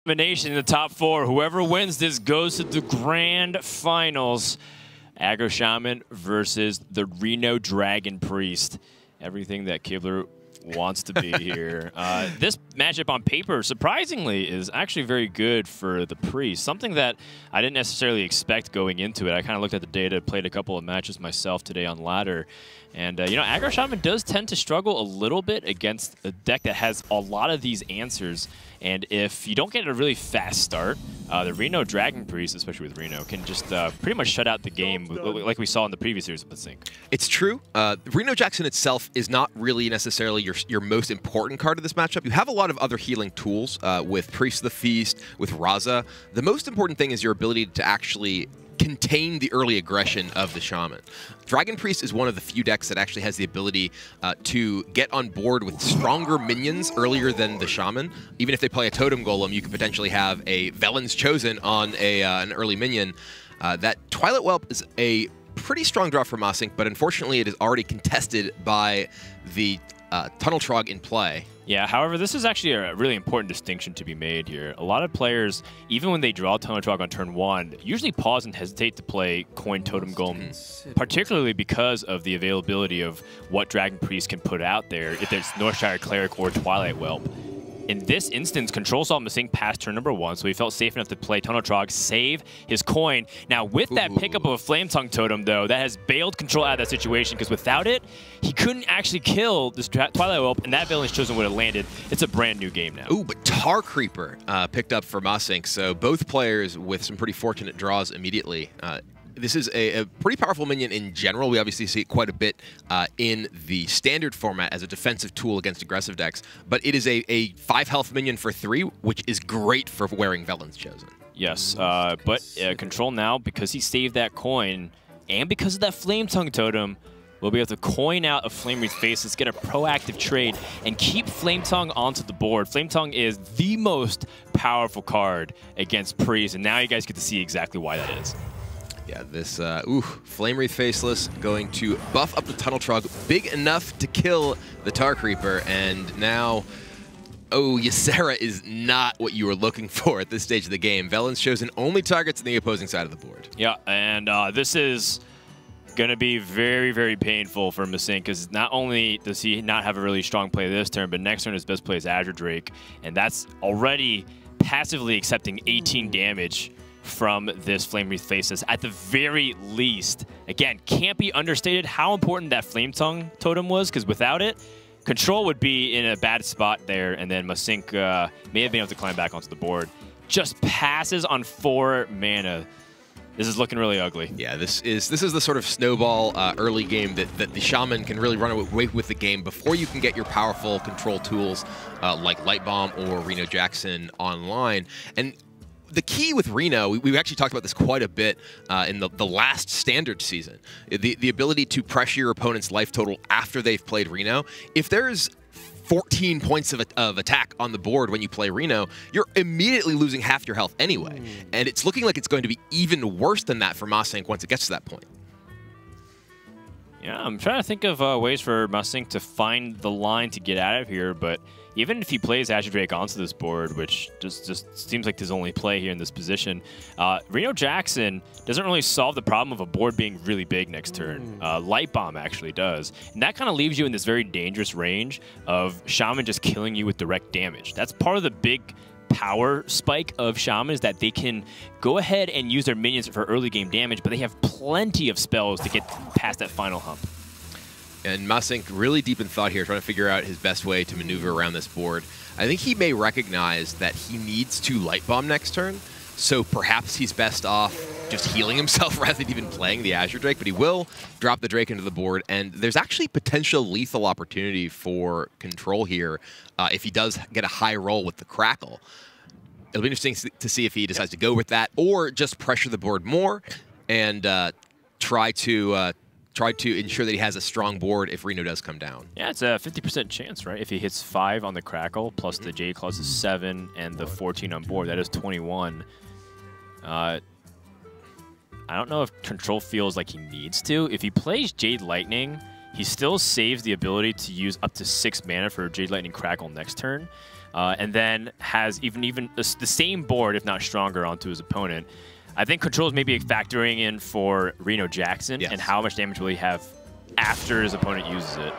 elimination in the top 4. Whoever wins this goes to the grand finals. Aggro Shaman versus the Reno Dragon Priest. Everything that Kibler wants to be here. This matchup on paper, surprisingly, is actually very good for the Priest. Something that I didn't necessarily expect going into it. I kind of looked at the data, played a couple of matches myself today on ladder. And, you know, Aggro Shaman does tend to struggle a little bit against a deck that has a lot of these answers. And if you don't get a really fast start, the Reno Dragon Priest, especially with Reno, can just pretty much shut out the game, like we saw in the previous series of masinc. It's true. Reno Jackson itself is not really necessarily your most important card of this matchup. You have a lot of other healing tools with Priest of the Feast, with Raza. The most important thing is your ability to actually contain the early aggression of the Shaman. Dragon Priest is one of the few decks that actually has the ability to get on board with stronger minions earlier than the Shaman. Even if they play a Totem Golem, you could potentially have a Velen's Chosen on an early minion. That Twilight Whelp is a pretty strong draw for masinc, but unfortunately it is already contested by the Tunnel Trog in play. Yeah, however, this is actually a really important distinction to be made here. A lot of players, even when they draw Tunnel Trog on turn 1, usually pause and hesitate to play Coin Totem Golem, particularly because of the availability of what Dragon Priest can put out there if there's Northshire Cleric or Twilight Whelp. In this instance, Control saw masinc past turn number 1, so he felt safe enough to play Tunnel Trog, save his coin. Now, with that pickup of a Flame Tongue Totem, though, that has bailed Control out of that situation, because without it, he couldn't actually kill this Twilight Whelp, and that Velen's Chosen would have landed. It's a brand new game now. Ooh, but Tar Creeper picked up for masinc, so both players with some pretty fortunate draws immediately. This is a pretty powerful minion in general. We obviously see it quite a bit in the standard format as a defensive tool against aggressive decks, but it is a 5 health minion for 3, which is great for wearing Velen's Chosen. Yes, but Control now, because he saved that coin, and because of that Flame Tongue Totem, we'll be able to coin out a Flame Wreath Faceless, get a proactive trade, and keep Flame Tongue onto the board. Flame Tongue is the most powerful card against Priest, and now you guys get to see exactly why that is. Yeah, this, Flame Wreath Faceless going to buff up the Tunnel Trog big enough to kill the Tar Creeper, and now, Ysera is not what you were looking for at this stage of the game. Velen's Chosen only targets on the opposing side of the board. Yeah, and this is going to be very, very painful for masinc, because not only does he not have a really strong play this turn, but next turn his best play is Azure Drake, and that's already passively accepting 18 damage from this Flame Wreath Faceless. At the very least, again, can't be understated how important that Flame Tongue Totem was, because without it, Control would be in a bad spot there, and then masinc may have been able to climb back onto the board. Just passes on 4 mana. This is looking really ugly. Yeah, this is the sort of snowball early game that the Shaman can really run away with the game before you can get your powerful control tools like Light Bomb or Reno Jackson online. And the key with Reno, we've actually talked about this quite a bit in the last standard season, the ability to pressure your opponent's life total after they've played Reno. If there's 14 points of attack on the board when you play Reno, you're immediately losing half your health anyway. And it's looking like it's going to be even worse than that for masinc once it gets to that point. Yeah, I'm trying to think of ways for masinc to find the line to get out of here, but even if he plays Azure Drake onto this board, which just seems like his only play here in this position, Reno Jackson doesn't really solve the problem of a board being really big next turn. Light Bomb actually does. And that kind of leaves you in this very dangerous range of Shaman just killing you with direct damage. That's part of the big power spike of Shaman, is that they can go ahead and use their minions for early game damage, but they have plenty of spells to get past that final hump. And masinc really deep in thought here, trying to figure out his best way to maneuver around this board. I think he may recognize that he needs to Light Bomb next turn, so perhaps he's best off just healing himself rather than even playing the Azure Drake, but he will drop the Drake into the board, and there's actually potential lethal opportunity for Control here if he does get a high roll with the Crackle. It'll be interesting to see if he decides to go with that, or just pressure the board more and try to ensure that he has a strong board if Reno does come down. Yeah, it's a 50% chance, right? If he hits 5 on the Crackle, plus the Jade Claws is 7, and the 14 on board, that is 21. I don't know if Control feels like he needs to. If he plays Jade Lightning, he still saves the ability to use up to 6 mana for Jade Lightning Crackle next turn. and then has even the same board, if not stronger, onto his opponent. I think Control is maybe factoring in for Reno Jackson and how much damage will he have after his opponent uses it.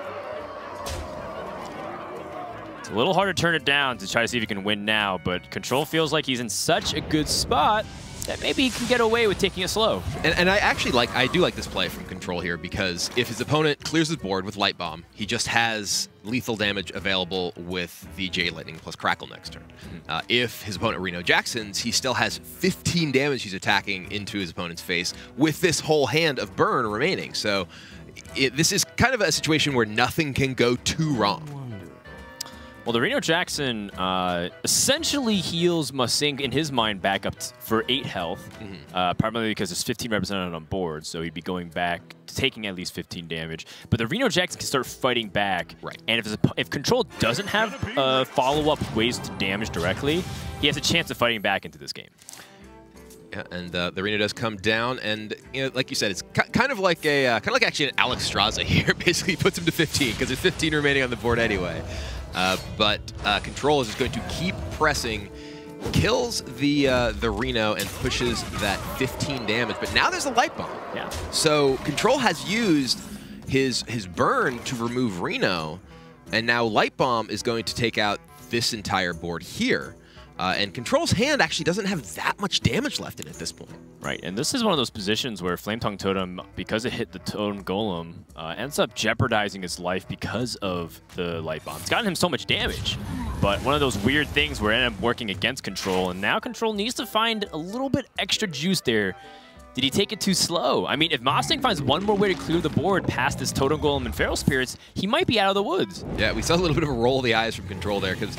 It's a little hard to turn it down to try to see if he can win now, but Control feels like he's in such a good spot that maybe he can get away with taking it slow. And I do like this play from Control here, because if his opponent clears his board with Light Bomb, he just has lethal damage available with the Jade Lightning plus Crackle next turn. If his opponent Reno Jackson's, he still has 15 damage he's attacking into his opponent's face with this whole hand of burn remaining. So this is kind of a situation where nothing can go too wrong. Well, the Reno Jackson essentially heals masinc in his mind back up for 8 health, primarily because there's 15 represented on board, so he'd be going back to taking at least 15 damage. But the Reno Jackson can start fighting back, and if Control doesn't have follow-up ways to damage directly, he has a chance of fighting back into this game. Yeah, and the Reno does come down, and like you said, it's kind of like actually an Alex Straza here. Basically, puts him to 15 because there's 15 remaining on the board anyway. But Control is just going to keep pressing, kills the Reno and pushes that 15 damage. But now there's a Light Bomb. Yeah. So Control has used his burn to remove Reno, and now Light Bomb is going to take out this entire board here. And Control's hand actually doesn't have that much damage left in it at this point. Right, and this is one of those positions where Flame Tongue Totem, because it hit the Totem Golem, ends up jeopardizing his life because of the Light Bomb. It's gotten him so much damage, but one of those weird things where it ended up working against Control, and now Control needs to find a little bit extra juice there. Did he take it too slow? I mean, if masinc finds one more way to clear the board past this Totem Golem and Feral Spirits, he might be out of the woods. Yeah, we saw a little bit of a roll of the eyes from Control there, because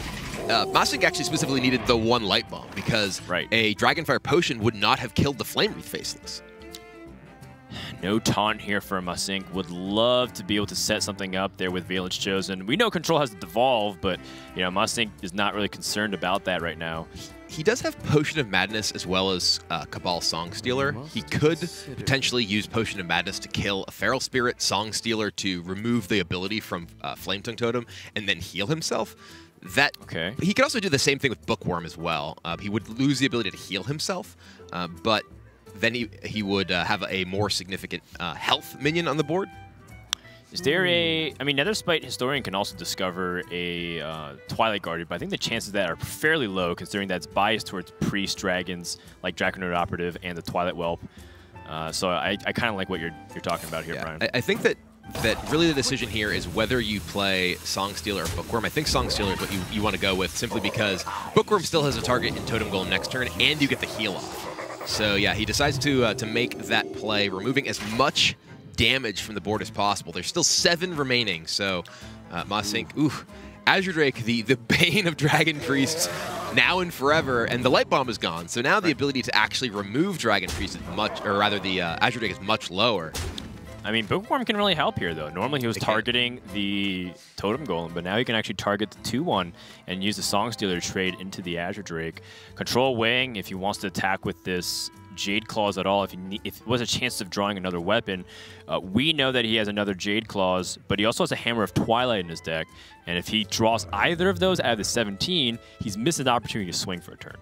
masinc actually specifically needed the one Light Bomb, because a Dragonfire Potion would not have killed the Flame Wreath Faceless. No taunt here for masinc. Would love to be able to set something up there with Valence Chosen. We know Control has to devolve, but masinc is not really concerned about that right now. He does have Potion of Madness as well as Cabal Songstealer. He could potentially use Potion of Madness to kill a Feral Spirit, Songstealer to remove the ability from Flame Tongue Totem, and then heal himself. He could also do the same thing with Bookworm as well. He would lose the ability to heal himself, but then he would have a more significant health minion on the board. Is there I mean, Netherspite Historian can also discover a Twilight Guardian, but I think the chances of that are fairly low, considering that's biased towards Priest Dragons like Draconode Operative and the Twilight Whelp. So I kind of like what you're talking about here, Brian. I think that really the decision here is whether you play Songstealer or Bookworm. I think Songstealer is what you want to go with, simply because Bookworm still has a target in Totem Golem next turn, and you get the heal off. So yeah, he decides to make that play, removing as much damage from the board as possible. There's still 7 remaining, so masinc, Azure Drake, the bane of Dragon Priests, now and forever, and the Light Bomb is gone. So now the ability to actually remove Dragon Priest is much, or rather the Azure Drake is much lower. I mean, Bookworm can really help here, though. Normally he was targeting the Totem Golem, but now he can actually target the 2-1 and use the Songstealer to trade into the Azure Drake. Control weighing if he wants to attack with this Jade Claws at all, if it was a chance of drawing another weapon. We know that he has another Jade Claws, but he also has a Hammer of Twilight in his deck, and if he draws either of those out of the 17, he's missed an opportunity to swing for a turn.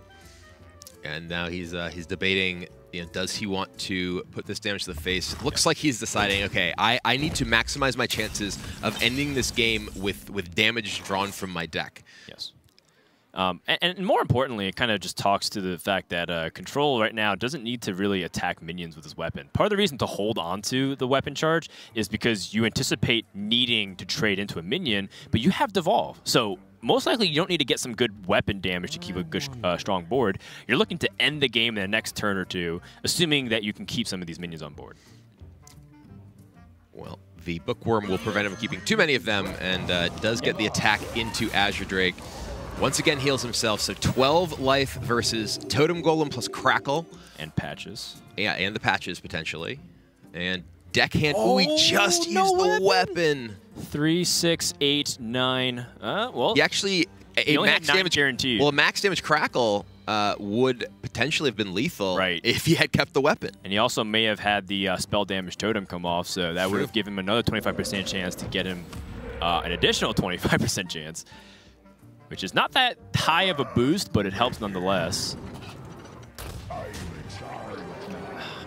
And now he's debating, does he want to put this damage to the face? It looks like he's deciding, okay, I need to maximize my chances of ending this game with damage drawn from my deck. Yes. And more importantly, it kind of just talks to the fact that Control right now doesn't need to really attack minions with his weapon. Part of the reason to hold on to the weapon charge is because you anticipate needing to trade into a minion, but you have Devolve. So most likely you don't need to get some good weapon damage to keep a good, strong board. You're looking to end the game in the next turn or two, assuming that you can keep some of these minions on board. Well, the Bookworm will prevent him from keeping too many of them, and does get the attack into Azure Drake. Once again heals himself, so 12 life versus Totem Golem plus Crackle. And Patches. Yeah, and the Patches, potentially. And Deckhand. Oh, he just used the weapon. 3, 6, 8, 9. Well, he actually a max damage guaranteed. Well, a max damage Crackle would potentially have been lethal if he had kept the weapon. And he also may have had the spell damage totem come off, so that would have given him another 25% chance to get him an additional 25% chance. which is not that high of a boost, but it helps nonetheless.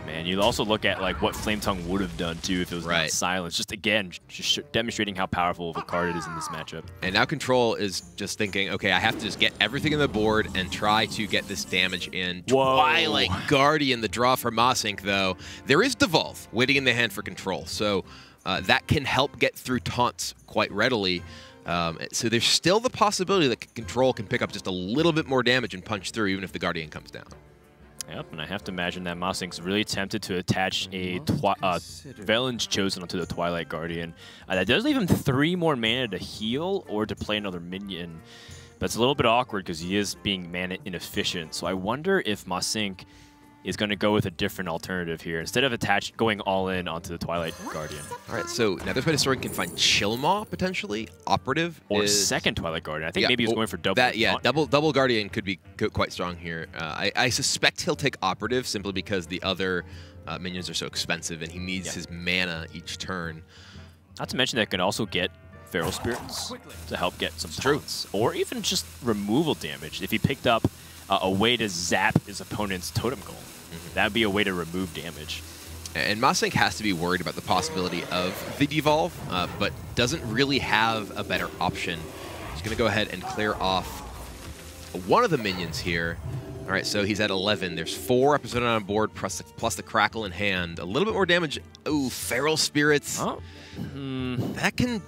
Man, you also look at like what Flame Tongue would have done too if it was not silenced. Just again, just demonstrating how powerful of a card it is in this matchup. And now Control is just thinking, okay, I have to just get everything in the board and try to get this damage in. Whoa. Twilight Guardian, the draw for masinc, though. There is Devolve waiting in the hand for Control, so that can help get through taunts quite readily. So there's still the possibility that Control can pick up just a little bit more damage and punch through, even if the Guardian comes down. Yep, and I have to imagine that masinc's really tempted to attach a Velen's Chosen onto the Twilight Guardian. That does leave him 3 more mana to heal or to play another minion. But it's a little bit awkward because he is being mana inefficient. So I wonder if masinc is going to go with a different alternative here instead of going all in onto the Twilight Guardian. All right, so now this way Historian can find Chillmaw potentially. Operative or second Twilight Guardian. I think maybe he's going for double. Double Guardian could be quite strong here. I suspect he'll take Operative simply because the other minions are so expensive and he needs his mana each turn. Not to mention that can also get Feral Spirits to help get some taunts, or even just removal damage if he picked up a way to zap his opponent's Totem Golem. That would be a way to remove damage. And masinc has to be worried about the possibility of the Devolve, but doesn't really have a better option. He's going to go ahead and clear off one of the minions here. All right, so he's at 11. There's 4 represented on board, plus the Crackle in hand. A little bit more damage. Ooh, Feral Spirits. Oh. That can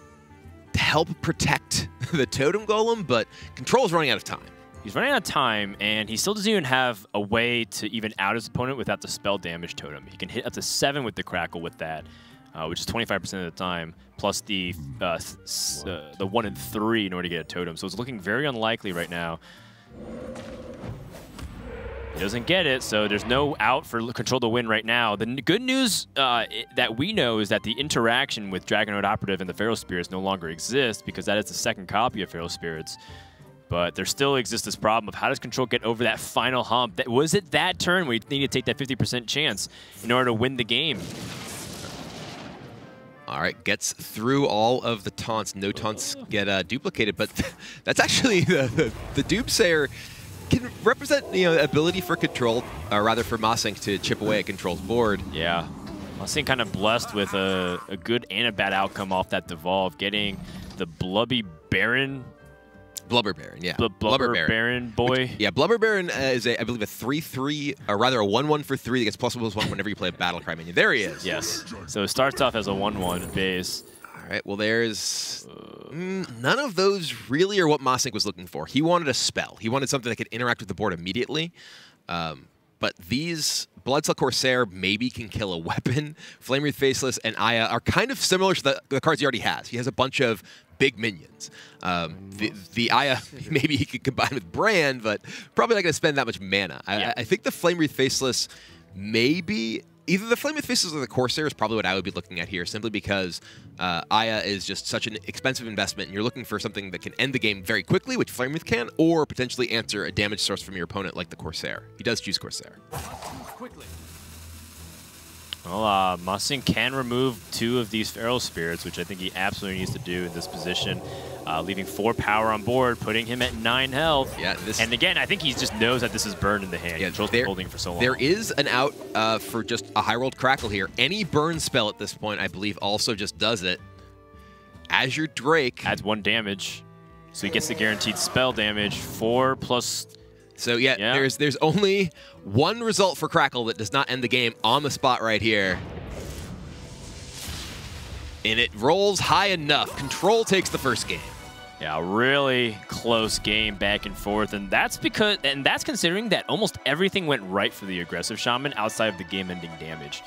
help protect the Totem Golem, but Control's running out of time. He's running out of time, and he still doesn't even have a way to even out his opponent without the spell damage totem. He can hit up to 7 with the Crackle with that, which is 25% of the time, plus the 1 in 3 in order to get a totem. So it's looking very unlikely right now. He doesn't get it, so there's no out for Control to win right now. The good news that we know is that the interaction with Dragonheart Operative and the Feral Spirits no longer exists, because that is the second copy of Feral Spirits. But there still exists this problem of how does Control get over that final hump? Was it that turn where you need to take that 50% chance in order to win the game? All right, gets through all of the taunts. No taunts get duplicated, but that's actually the Doomsayer can represent ability for Control, or rather for masinc to chip away at Control's board. Yeah, masinc kind of blessed with a good and a bad outcome off that Devolve, getting the Blubby Baron. Blubber Baron, yeah. Blubber Baron boy. Blubber Baron is, I believe, a 3/3, or rather a 1/1 for 3 that gets +1/+1 whenever you play a Battlecry minion. There he is. Yes. So it starts off as a 1/1 base. All right, well, there's none of those really are what masinc was looking for. He wanted a spell. He wanted something that could interact with the board immediately. But these Bloodsuck Corsair maybe can kill a weapon. Flamewreath Faceless and Aya are kind of similar to the cards he already has. He has a bunch of big minions. The Aya, maybe he could combine with Brand, but probably not going to spend that much mana. I think the Flamewreath Faceless maybe... Either the Flamewreath Faceless or the Corsair is probably what I would be looking at here, simply because Aya is just such an expensive investment, and you're looking for something that can end the game very quickly, which Flamewreath can, or potentially answer a damage source from your opponent like the Corsair. He does choose Corsair. Well, masinc can remove 2 of these Feral Spirits, which I think he absolutely needs to do in this position, leaving 4 power on board, putting him at 9 health. Yeah, and again, I think he just knows that this is burned in the hand. Yeah, Control's been holding it for so long. There is an out for just a high-rolled Crackle here. Any burn spell at this point, I believe, also just does it. Azure Drake adds 1 damage, so he gets the guaranteed spell damage. 4 plus... So yeah, there's only 1 result for Crackle that does not end the game on the spot right here. And it rolls high enough. Control takes the first game. Yeah, really close game back and forth, and that's considering that almost everything went right for the aggressive Shaman outside of the game-ending damage.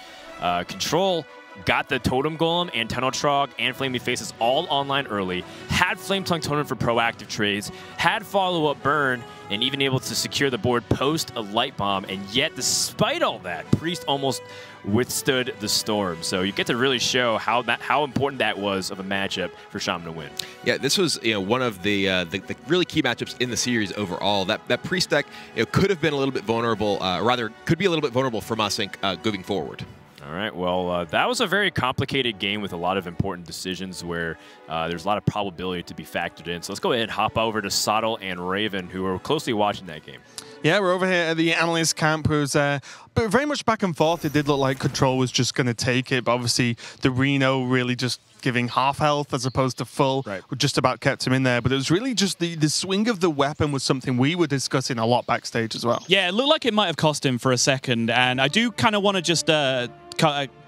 Control got the Totem Golem and Tunnel Trog and Flamey Faces all online early, had Flame Tongue Totem for proactive trades, had follow-up burn, and even able to secure the board post a Light Bomb, and yet despite all that, Priest almost withstood the storm. So you get to really show how important that was of a matchup for Shaman to win. Yeah, this was one of the really key matchups in the series overall. That Priest deck could have been a little bit vulnerable, rather could be a little bit vulnerable for masinc moving forward. All right, well, that was a very complicated game with a lot of important decisions where there's a lot of probability to be factored in. So let's go ahead and hop over to Sottle and Raven, who are closely watching that game. Yeah, we're over here at the analyst camp, who's but very much back and forth. It did look like Control was just going to take it, but obviously the Reno really just giving half health as opposed to full, just about kept him in there. But it was really just the swing of the weapon was something we were discussing a lot backstage as well. Yeah, it looked like it might have cost him for a second, and I do kind of want to just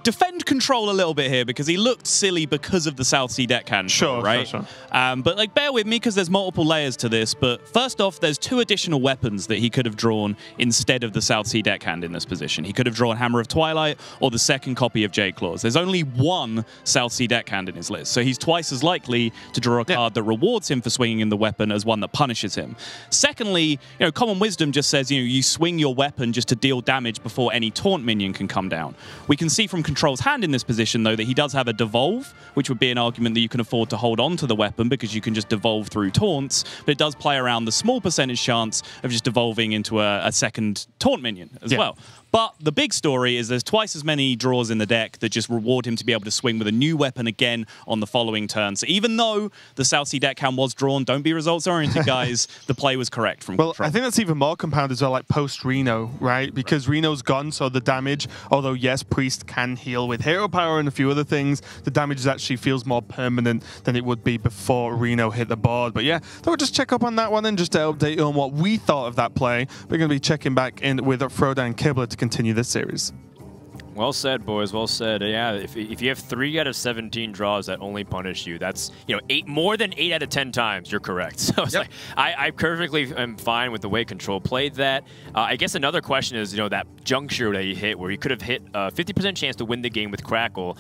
defend Control a little bit here because he looked silly because of the South Sea deckhand. Sure, right? Sure. But like, bear with me because there's multiple layers to this. But first off, there's 2 additional weapons that he could have drawn instead of the South Sea deckhand in this position. He could have drawn Hammer of Twilight or the second copy of Jade Claws. There's only 1 South Sea deckhand in his list, so he's twice as likely to draw a card that rewards him for swinging in the weapon as one that punishes him. Secondly, Common Wisdom just says you swing your weapon just to deal damage before any taunt minion can come down. We can see from Control's hand in this position, though, that he does have a devolve, which would be an argument that you can afford to hold on to the weapon because you can just devolve through taunts, but it does play around the small percentage chance of just devolving into a second taunt minion as well. But the big story is there's twice as many draws in the deck that just reward him to be able to swing with a new weapon again on the following turn. So even though the South Sea deckhand was drawn, don't be results-oriented, guys. The play was correct from Control. I think that's even more compounded as well, like post-Reno, right? Because Reno's gone, so the damage, although yes, Priest can heal with hero power and a few other things, the damage actually feels more permanent than it would be before Reno hit the board. But yeah, so we'll just check up on that one and just to update you on what we thought of that play. We're going to be checking back in with Froda and Kibler to continue this series. Well said, boys. Well said. Yeah, if you have 3 out of 17 draws that only punish you, that's more than 8 out of 10 times. You're correct. So it's like I perfectly am fine with the way Control played that. I guess another question is that juncture that he hit, where he could have hit a 50% chance to win the game with Crackle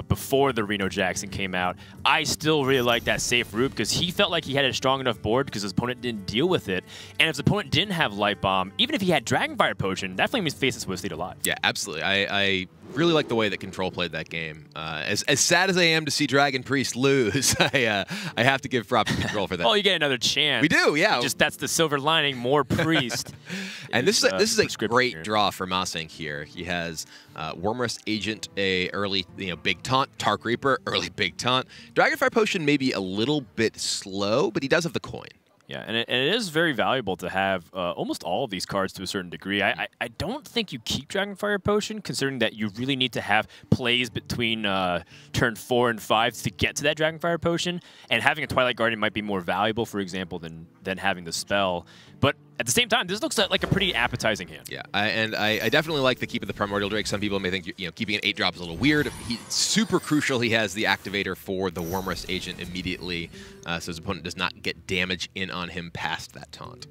before the Reno Jackson came out. I still really like that safe route because he felt like he had a strong enough board because his opponent didn't deal with it. And if his opponent didn't have Light Bomb, even if he had Dragonfire Potion, that Flame faces Swift Lead alive. Yeah, absolutely. I really like the way that Control played that game. As sad as I am to see Dragon Priest lose, I have to give props to Control for that. Oh, you get another chance. We do, yeah. That's the silver lining. More Priest. And this is a great draw for masinc here. He has Wormrest Agent, a early big taunt, Tark Reaper, early big taunt. Dragonfire Potion may be a little bit slow, but he does have the coin. Yeah, and it is very valuable to have almost all of these cards to a certain degree. I don't think you keep Dragonfire Potion, considering that you really need to have plays between turn 4 and 5 to get to that Dragonfire Potion, and having a Twilight Guardian might be more valuable, for example, than having the spell. But at the same time, this looks like a pretty appetizing hand. Yeah, I definitely like the keep of the Primordial Drake. Some people may think keeping an 8-drop is a little weird. He's super crucial. He has the activator for the Wormrest Agent immediately, so his opponent does not get damage in on him past that taunt.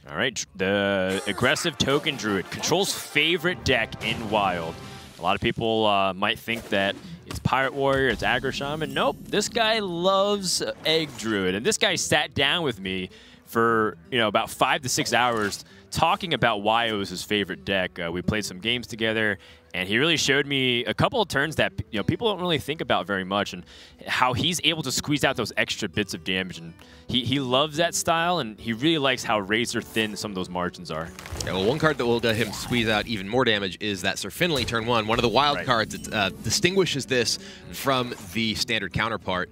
All right, the aggressive Token Druid, Control's favorite deck in Wild. A lot of people might think that it's Pirate Warrior, it's Aggro Shaman. Nope, this guy loves Egg Druid, and this guy sat down with me for about 5 to 6 hours talking about why it was his favorite deck. We played some games together, and he really showed me a couple of turns that people don't really think about very much, and how he's able to squeeze out those extra bits of damage. And he loves that style, and he really likes how razor thin some of those margins are. Yeah, well, one card that will let him squeeze out even more damage is that Sir Finley turn 1, one of the wild cards that distinguishes this from the standard counterpart.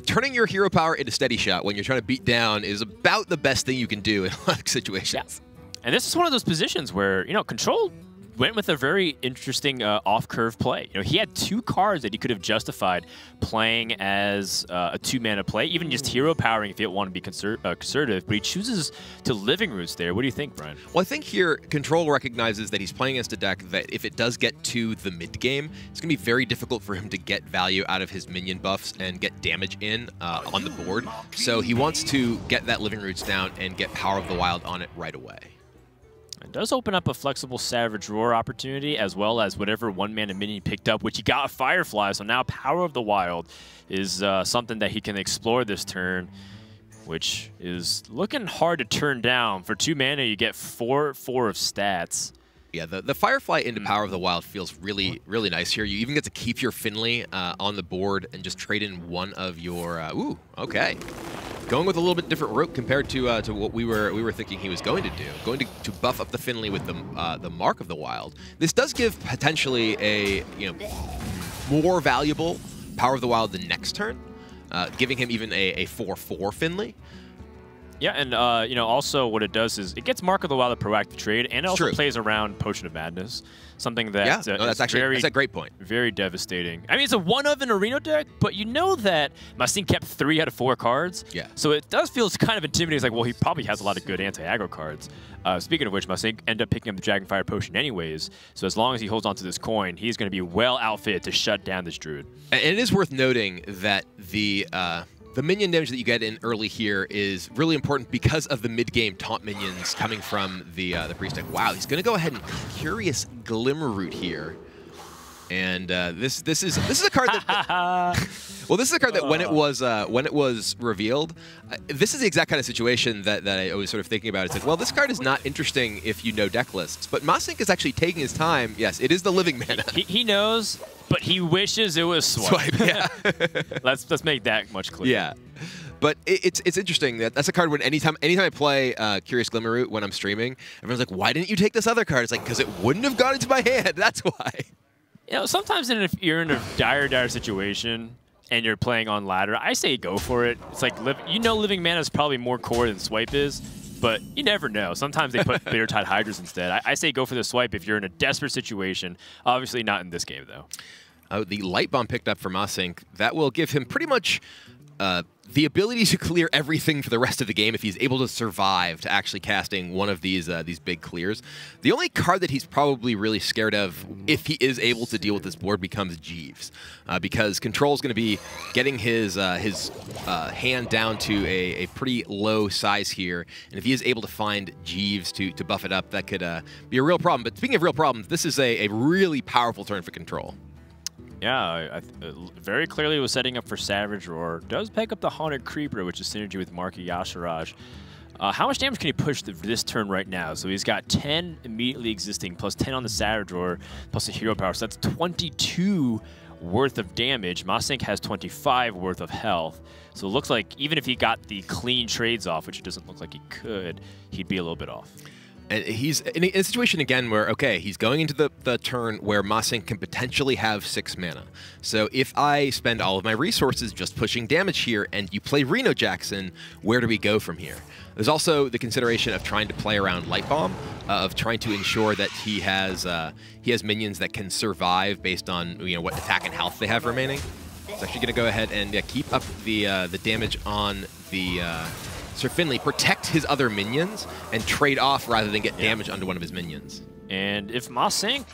Turning your hero power into steady shot when you're trying to beat down is about the best thing you can do in a lot of situations. Yeah. And this is one of those positions where, Control went with a very interesting off-curve play. He had 2 cards that he could have justified playing as a 2-mana play, even just hero powering if he didn't want to be conservative, but he chooses to Living Roots there. What do you think, Brian? Well, I think here Control recognizes that he's playing against a deck that if it does get to the mid-game, it's going to be very difficult for him to get value out of his minion buffs and get damage in on the board. So he wants to get that Living Roots down and get Power of the Wild on it right away. It does open up a flexible Savage Roar opportunity, as well as whatever 1-mana minion picked up, which he got a Firefly, so now Power of the Wild is something that he can explore this turn, which is looking hard to turn down. For 2 mana, you get 4 of stats. Yeah, the Firefly into Power of the Wild feels really, really nice here. You even get to keep your Finley on the board and just trade in one of your... ooh, okay. going with a little bit different route compared to what we were thinking he was going to do. Going to buff up the Finley with the Mark of the Wild. This does give potentially a more valuable Power of the Wild the next turn, giving him even a 4/4 Finley. Yeah, and also what it does is it gets Mark of the Wild a proactive trade, and it also plays around Potion of Madness, something that that's a great point. Very devastating. I mean, it's a one of an Arena deck, but you know that masinc kept 3 out of 4 cards. Yeah. So it does feel kind of intimidating. It's like, well, he probably has a lot of good anti-aggro cards. Speaking of which, masinc ended up picking up the Dragonfire Potion anyways. So as long as he holds onto this coin, he's going to be well outfitted to shut down this Druid. And it is worth noting that the minion damage that you get in early here is really important because of the mid-game taunt minions coming from the priest deck. Wow, he's going to go ahead and Curious Glimmerroot here, and this is a card that well, this is a card that when it was revealed, this is the exact kind of situation that I was sort of thinking about. It's like, well, this card is not interesting if you know deck lists, but masinc is actually taking his time. Yes, it is the living mana. He knows. But he wishes it was Swipe. Yeah. let's make that much clearer. Yeah. But it's interesting that's a card when anytime I play Curious Glimmerroot when I'm streaming, everyone's like, why didn't you take this other card? It's like, because it wouldn't have gone into my hand. That's why. Sometimes if you're in a dire situation and you're playing on ladder, I say go for it. It's like, living mana is probably more core than Swipe is. But you never know. Sometimes they put Bittertide Hydras instead. I say go for the Swipe if you're in a desperate situation. Obviously not in this game, though. The Light Bomb picked up from masinc, that will give him pretty much the ability to clear everything for the rest of the game if he's able to survive to actually casting one of these big clears. The only card that he's probably really scared of, if he is able to deal with this board, becomes Jeeves, because Control is going to be getting his hand down to a pretty low size here, and if he is able to find Jeeves to buff it up, that could be a real problem. But speaking of real problems, this is a really powerful turn for Control. Yeah, very clearly was setting up for Savage Roar. Does pick up the Haunted Creeper, which is synergy with Marky Yasharaj. How much damage can he push this turn right now? So he's got 10 immediately existing, plus 10 on the Savage Roar, plus the Hero Power. So that's 22 worth of damage. masinc has 25 worth of health. So it looks like even if he got the clean trades off, which it doesn't look like he could, he'd be a little bit off. And he's in a situation again where, okay, he's going into the turn where masinc can potentially have 6 mana. So if I spend all of my resources just pushing damage here and you play Reno Jackson, where do we go from here? There's also the consideration of trying to play around Light Bomb, of trying to ensure that he has minions that can survive based on what attack and health they have remaining. It's actually going to go ahead and keep up the damage on the Sir Finley, protect his other minions, and trade off rather than get damage onto one of his minions. And if masinc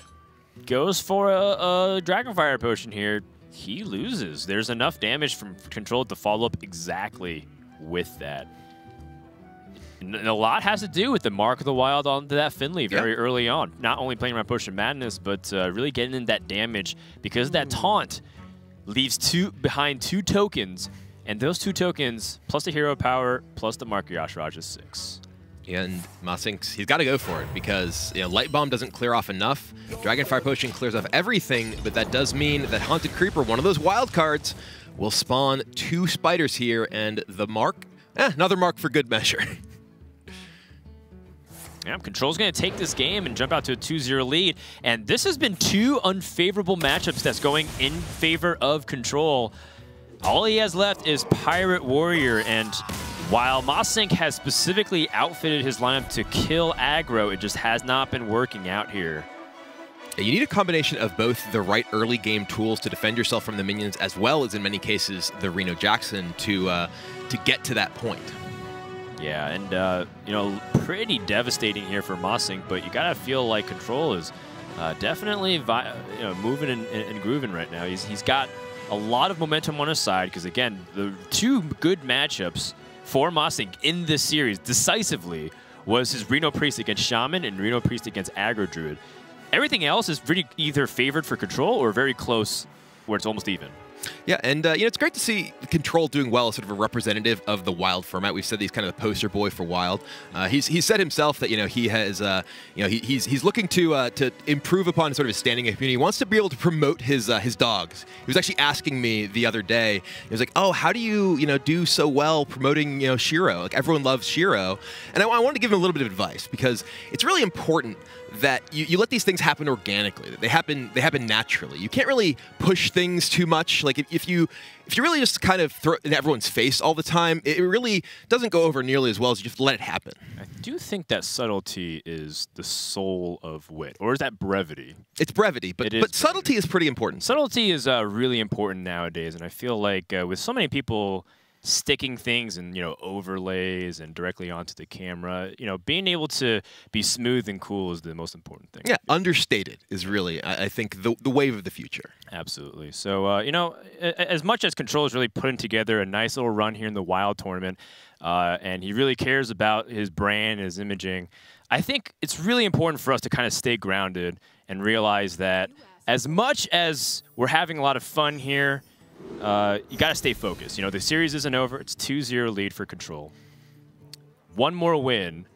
goes for a Dragonfire Potion here, he loses. There's enough damage from Control to follow up exactly with that. And a lot has to do with the Mark of the Wild onto that Finley very early on. Not only playing around Potion of Madness, but really getting in that damage, because that taunt leaves behind 2 tokens. And those 2 tokens, plus the Hero Power, plus the Mark Yasharaj is 6. And masinc, he's got to go for it, because Light Bomb doesn't clear off enough. Dragonfire Potion clears off everything, but that does mean that Haunted Creeper, one of those wild cards, will spawn 2 spiders here, and the Mark, another Mark for good measure. Yeah, Control's going to take this game and jump out to a 2-0 lead. And this has been 2 unfavorable matchups that's going in favor of Control. All he has left is Pirate Warrior, and while masinc has specifically outfitted his lineup to kill aggro, it just has not been working out here. You need a combination of both the right early game tools to defend yourself from the minions, as well as in many cases the Reno Jackson to get to that point. Yeah, and pretty devastating here for masinc, but you gotta feel like Control is definitely moving and grooving right now. He's got a lot of momentum on his side, because again, the 2 good matchups for masinc in this series decisively was his Reno Priest against Shaman and Reno Priest against Aggro Druid. Everything else is pretty either favored for Control or very close, where it's almost even. Yeah, and it's great to see Control doing well as sort of a representative of the Wild format. We've said he's kind of the poster boy for Wild. He's said himself that he has he's looking to improve upon sort of his standing in the community. He wants to be able to promote his dogs. He was actually asking me the other day. He was like, "Oh, how do you do so well promoting Shiro? Like everyone loves Shiro." And I wanted to give him a little bit of advice because it's really important that you let these things happen organically. That they happen naturally. You can't really push things too much. Like if you really just kind of throw it in everyone's face all the time, it really doesn't go over nearly as well as you just let it happen. I do think that subtlety is the soul of wit, or is that brevity? It's brevity, but subtlety is pretty important. Subtlety is really important nowadays, and I feel like with so many people sticking things and overlays and directly onto the camera, being able to be smooth and cool is the most important thing. Yeah, understated is really, I think, the wave of the future. Absolutely. So as much as Control is really putting together a nice little run here in the Wild tournament, and he really cares about his brand, his imaging, I think it's really important for us to kind of stay grounded and realize that as much as we're having a lot of fun here, you got to stay focused. The series isn't over. It's 2-0 lead for Control. One more win,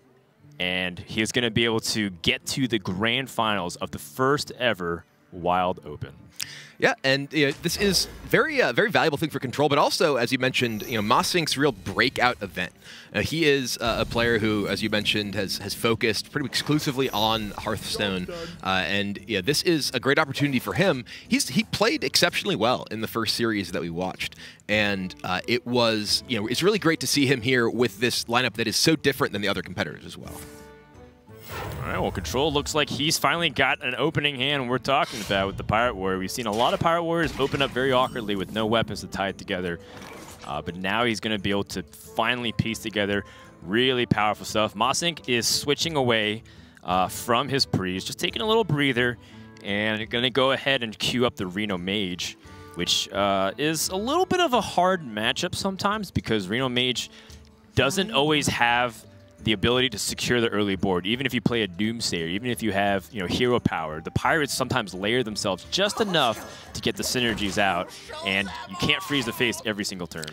and he's going to be able to get to the grand finals of the first ever Wild Open. Yeah, and this is very valuable thing for Control, but also, as you mentioned, masinc's real breakout event. He is a player who, as you mentioned, has focused pretty exclusively on Hearthstone, and this is a great opportunity for him. He played exceptionally well in the first series that we watched, and it was it's really great to see him here with this lineup that is so different than the other competitors as well. All right, well, Control looks like he's finally got an opening hand we're talking about with the Pirate Warrior. We've seen a lot of Pirate Warriors open up very awkwardly with no weapons to tie it together. But now he's going to be able to finally piece together really powerful stuff. masinc is switching away from his Priest, just taking a little breather, and going to go ahead and queue up the Reno Mage, which is a little bit of a hard matchup sometimes because Reno Mage doesn't always have the ability to secure the early board. Even if you play a Doomsayer, even if you have hero power, the Pirates sometimes layer themselves just enough to get the synergies out, and you can't freeze the face every single turn.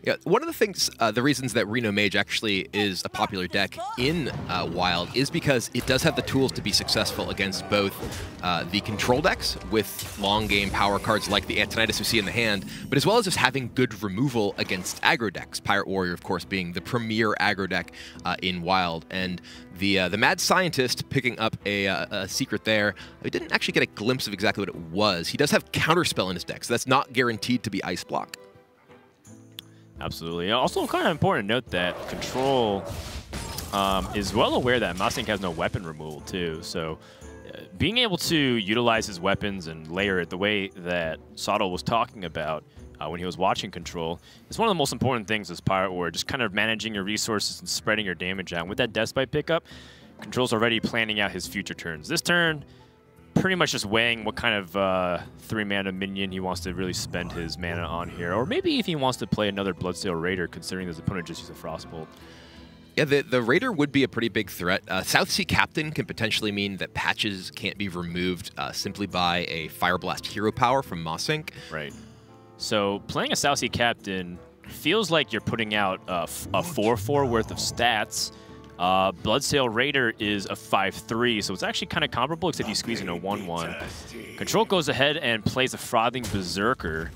Yeah, one of the things, the reasons that Reno Mage actually is a popular deck in Wild is because it does have the tools to be successful against both the control decks with long game power cards like the Antonidas we see in the hand, but as well as just having good removal against aggro decks. Pirate Warrior, of course, being the premier aggro deck in Wild. And the Mad Scientist picking up a secret there. I didn't actually get a glimpse of exactly what it was. He does have Counterspell in his deck, so that's not guaranteed to be Ice Block. Absolutely. Also, kind of important to note that Control is well aware that masinc has no weapon removal, too. So being able to utilize his weapons and layer it the way that Sottle was talking about when he was watching Control is one of the most important things as Pirate Warrior, just kind of managing your resources and spreading your damage out. With that Deathbite pickup, Control's already planning out his future turns. This turn, pretty much just weighing what kind of 3-mana minion he wants to really spend his mana on here. Or maybe if he wants to play another Bloodsail Raider, considering his opponent just used a Frostbolt. Yeah, the Raider would be a pretty big threat. South Sea Captain can potentially mean that patches can't be removed simply by a Fire Blast hero power from masinc. Right. So playing a South Sea Captain feels like you're putting out a 4/4 worth of stats. Bloodsail Raider is a 5/3, so it's actually kind of comparable, except you squeeze in a 1/1. Control goes ahead and plays a Frothing Berserker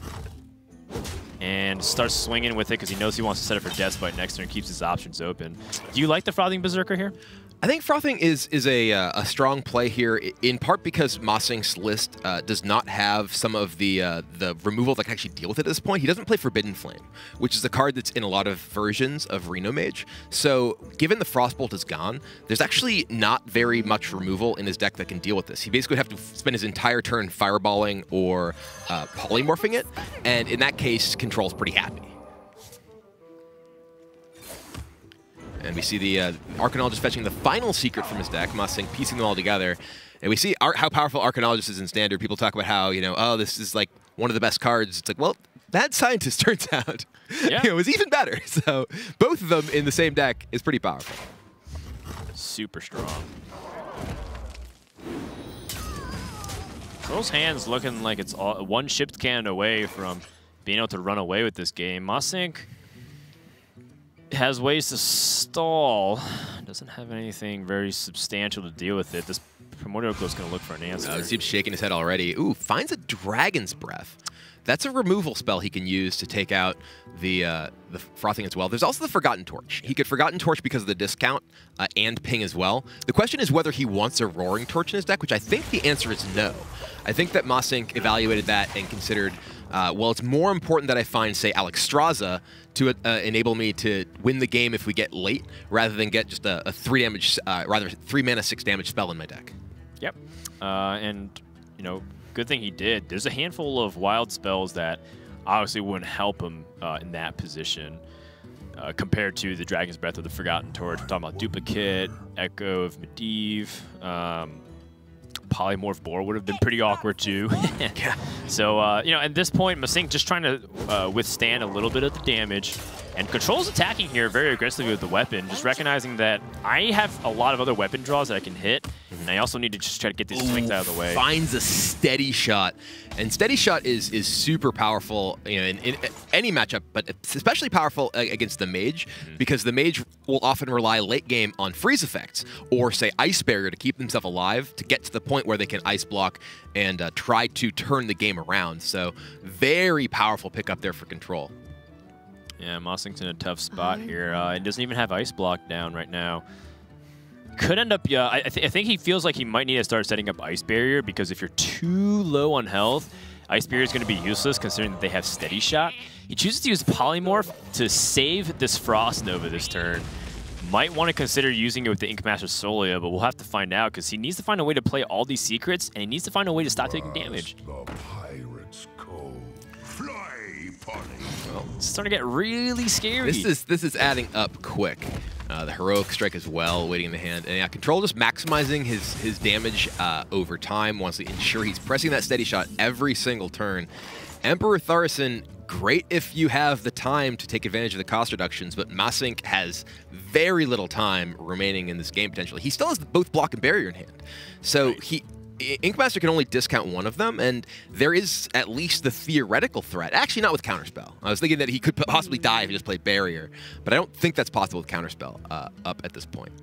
and starts swinging with it because he knows he wants to set it for Deathbite next turn and keeps his options open. Do you like the Frothing Berserker here? I think Frothing is a strong play here, in part because masinc's list does not have some of the removal that can actually deal with it at this point. He doesn't play Forbidden Flame, which is a card that's in a lot of versions of Reno Mage. So given the Frostbolt is gone, there's actually not very much removal in his deck that can deal with this. He basically would have to spend his entire turn fireballing or polymorphing it, and in that case, Control's pretty happy. And we see the Arcanologist fetching the final secret from his deck, masinc piecing them all together. And we see how powerful Arcanologist is in Standard. People talk about how, oh, this is like one of the best cards. It's like, well, Mad Scientist turns out it was even better. So both of them in the same deck is pretty powerful. Super strong. Control's hand's looking like it's one shipped cannon away from being able to run away with this game. masinc has ways to stall. Doesn't have anything very substantial to deal with it. This Primordial Glow is going to look for an answer. He seems shaking his head already. Ooh, finds a Dragon's Breath. That's a removal spell he can use to take out the Frothing as well. There's also the Forgotten Torch. He could Forgotten Torch because of the discount and ping as well. The question is whether he wants a Roaring Torch in his deck, which I think the answer is no. I think that masinc evaluated that and considered, well, it's more important that I find, say, Alexstrasza to enable me to win the game if we get late, rather than get just a 3 mana 6 damage spell in my deck. Yep. And, you know, good thing he did. There's a handful of wild spells that obviously wouldn't help him in that position compared to the Dragon's Breath or the Forgotten Torch. We're talking about Duplicate, Echo of Medivh, Polymorph Boar would have been pretty awkward too. Yeah. So, you know, at this point, masinc just trying to withstand a little bit of the damage. And Control's attacking here very aggressively with the weapon, just recognizing that I have a lot of other weapon draws that I can hit, and I also need to just try to get these swings out of the way. Finds a Steady Shot, and Steady Shot is super powerful, you know, in any matchup, but it's especially powerful against the Mage, because the Mage will often rely late game on freeze effects, or say Ice Barrier to keep themselves alive, to get to the point where they can Ice Block and try to turn the game around. So very powerful pickup there for Control. Yeah, masinc's in a tough spot here. It doesn't even have Ice Block down right now. Could end up, yeah, I think he feels like he might need to start setting up Ice Barrier, because if you're too low on health, Ice Barrier is going to be useless considering that they have Steady Shot. He chooses to use Polymorph to save this Frost Nova this turn. Might want to consider using it with the Inkmaster Solia, but we'll have to find out, because he needs to find a way to play all these secrets, and he needs to find a way to stop taking damage. Well, it's starting to get really scary. This is adding up quick. The Heroic Strike as well, waiting in the hand. And yeah, Control just maximizing his damage over time, wants to ensure he's pressing that Steady Shot every single turn. Emperor Thaurissan, great if you have the time to take advantage of the cost reductions, but masinc has very little time remaining in this game potentially. He still has both Block and Barrier in hand. So Inkmaster can only discount one of them, and there is at least the theoretical threat. Actually, not with Counterspell. I was thinking that he could possibly die if he just played Barrier, but I don't think that's possible with Counterspell up at this point.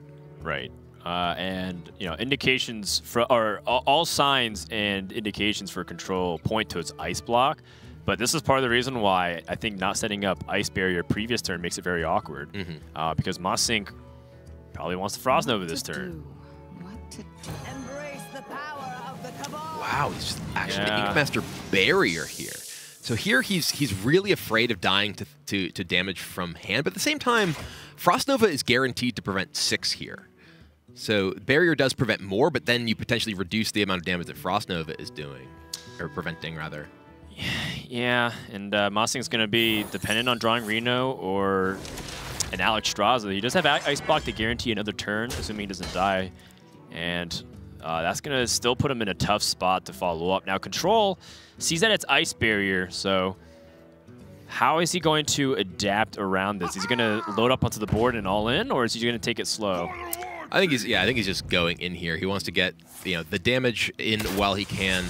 Right. And, you know, indications for, or all signs and indications for Control point to its Ice Block, but this is part of the reason why I think not setting up Ice Barrier previous turn makes it very awkward, because masinc probably wants to Frost Nova this turn. Wow, he's just actually Inkmaster Barrier here. So here he's really afraid of dying to damage from hand, but at the same time, Frost Nova is guaranteed to prevent 6 here. So Barrier does prevent more, but then you potentially reduce the amount of damage that Frost Nova is doing, or preventing rather. Yeah, and masinc's going to be dependent on drawing Reno or an Alexstrasza. He does have Ice Block to guarantee another turn, assuming he doesn't die, and that's going to still put him in a tough spot to follow up. Now, Control sees that it's Ice Barrier, so how is he going to adapt around this? Is he going to load up onto the board and all in, or is he going to take it slow? I think he's just going in here. He wants to get the damage in while he can.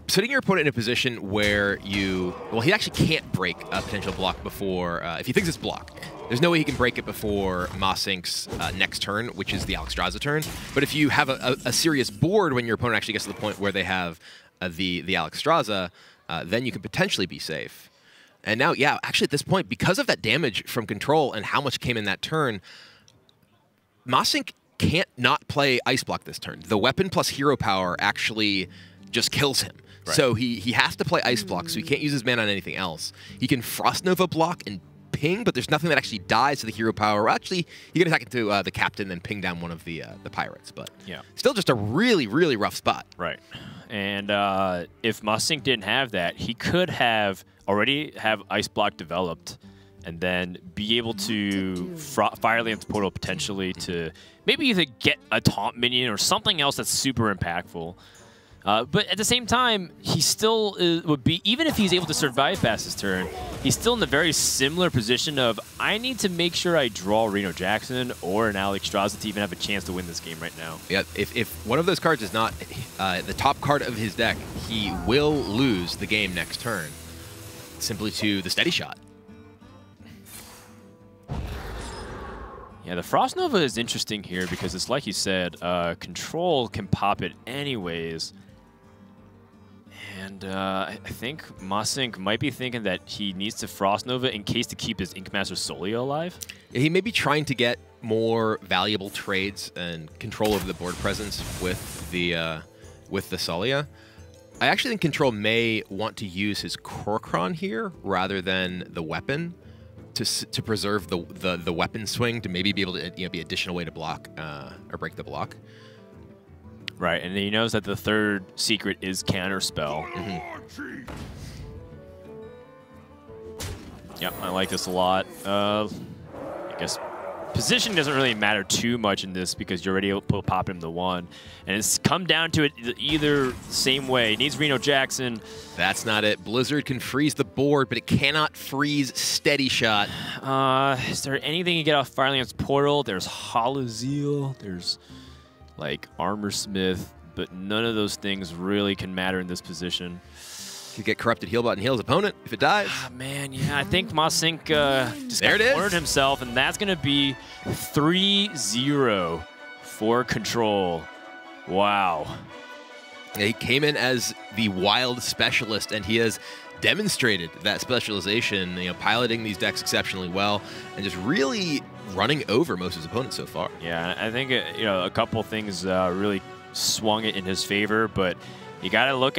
Putting your opponent in a position where he actually can't break a potential block before, if he thinks it's blocked. There's no way he can break it before masinc's next turn, which is the Alexstrasza turn. But if you have a serious board when your opponent actually gets to the point where they have the Alexstrasza, then you can potentially be safe. And now, yeah, actually at this point, because of that damage from Control and how much came in that turn, masinc can't not play Ice Block this turn. The weapon plus hero power actually just kills him. Right. So he has to play Ice Block, so he can't use his mana on anything else. He can Frost Nova block and ping, but there's nothing that actually dies to the hero power. Actually, he can attack into the captain and ping down one of the pirates, but still just a really, really rough spot. Right. And if masinc didn't have that, he could have already have Ice Block developed and then be able to Firelance Portal potentially to maybe either get a taunt minion or something else that's super impactful. But at the same time, he still would be, even if he's able to survive past his turn, he's still in the very similar position of, I need to make sure I draw Reno Jackson or an Alexstrasza to even have a chance to win this game right now. Yeah, if one of those cards is not the top card of his deck, he will lose the game next turn. simply to the steady shot. Yeah, the Frost Nova is interesting here because it's like you said, Control can pop it anyways. And I think masinc might be thinking that he needs to Frost Nova in case to keep his Ink Master Solio alive. Yeah, he may be trying to get more valuable trades and control over the board presence with the Solia. I actually think Control may want to use his Korkron here rather than the weapon to preserve the weapon swing to maybe be able to be an additional way to block or break the block. Right, and he knows that the third secret is Counterspell. Yep, I like this a lot. I guess position doesn't really matter too much in this because you're already popping him the 1. And it's come down to it either same way. He needs Reno Jackson. That's not it. Blizzard can freeze the board, but it cannot freeze Steady Shot. Is there anything you get off Firelance Portal? There's Holozeal. There's like Armorsmith, but none of those things really can matter in this position. Could get Corrupted Heal Button, heal his opponent if it dies. Man, yeah, I think masinc just there it is. cornered himself, and that's going to be 3-0 for Control. Wow. Yeah, he came in as the wild specialist, and he has demonstrated that specialization, piloting these decks exceptionally well, and just really running over most of his opponents so far. Yeah, I think a couple things really swung it in his favor, but you got to look